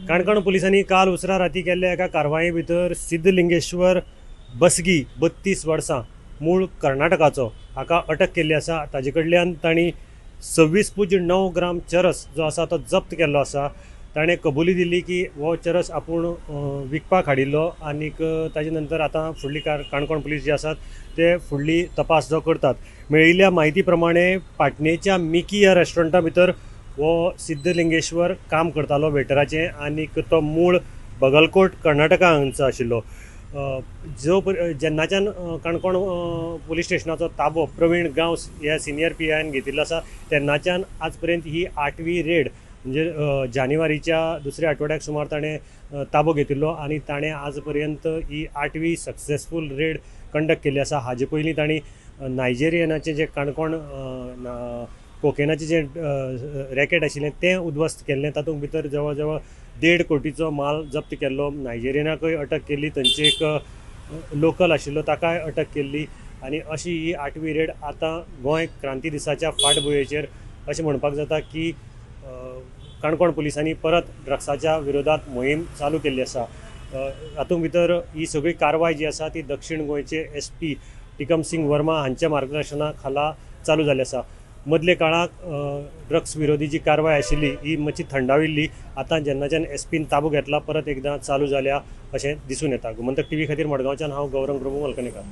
काणकोण पुलिसांनी काल उसरा राती केल्ल्या एका कारवाये भितर सिद्धलिंगेश्वर बसगी 32 वर्सां मूळ कर्नाटकाचो हाका अटक केल्ली आसा। ताजे कडल्यान तांणी 26.9 ग्राम चरस जो आसा तो जप्त केल्लो आसा। ताणें कबुली दिल्ली की हो चरस आपूण विकपाक हाडिल्लो आनीक ताजे नंतर आतां फुडली काणकोण पुलीस जे आसात ते फुडली तपास जो करतात। मेळिल्ल्या म्हायती प्रमाणे पाटणेच्या मिकी ह्या रेस्टॉरंटा भितर हो सिद्धलिंगेश्वर काम करतालो वेटराचें आनीक तो मूळ बगलकोट कर्नाटका हांगचो आशिल्लो। जेन्नाच्यान काणकोण पुलीस स्टेशनाचो ताबो प्रवीण गांवस ह्या सिनियर PIन घेतिल्लो आसा तेन्नाच्यान आज पर्यंत ही 8वी रेड म्हणजे जानेवारीच्या दुसऱ्या आठवड्याक सुमार ताणें ताबो घेतिल्लो आनी ताणें आज पर्यंत ही 8वी सक्सेसफूल रेड कंडक्ट केल्ली आसा। हाजे पयलीं तांणी नायजेरियनाचें जे काणकोण कोकेनाचें जे रॅकेट आशिल्लें तें उद्ध्वस्त केल्लें। तातूंत भितर जवळ जवळ 1.5 कोटीचो माल जप्त केल्लो। नायजेरियनाकय अटक केल्ली, थंयचे एक लोकल आशिल्लो ताकाय अटक केल्ली आनी अशी ही 8वी रेड आतां गोंय क्रांती दिसाच्या फाटभुंयेचेर अशें म्हणपाक जाता की काणकोण पुलिसांनी परत ड्रग्साच्या विरोधात मोहीम चालू केल्ली आसा। हातूंत भितर ही सगळी कारवाय जी आसा ती दक्षिण गोंयचे SP टिकम सिंग वर्मा हांच्या मार्गदर्शना खाला चालू जाल्ली आसा। मदले काळाक ड्रग्स विरोधी जी कारवाय आशिल्ली ही मातशी थंडाविल्ली, आतां जेन्नाच्यान SPन ताबो घेतला परत एकदां चालू जाल्या अशें दिसून येता। गोमंतक TV खातीर मडगांवच्यान हांव गौरंग प्रभू मलकणेकार।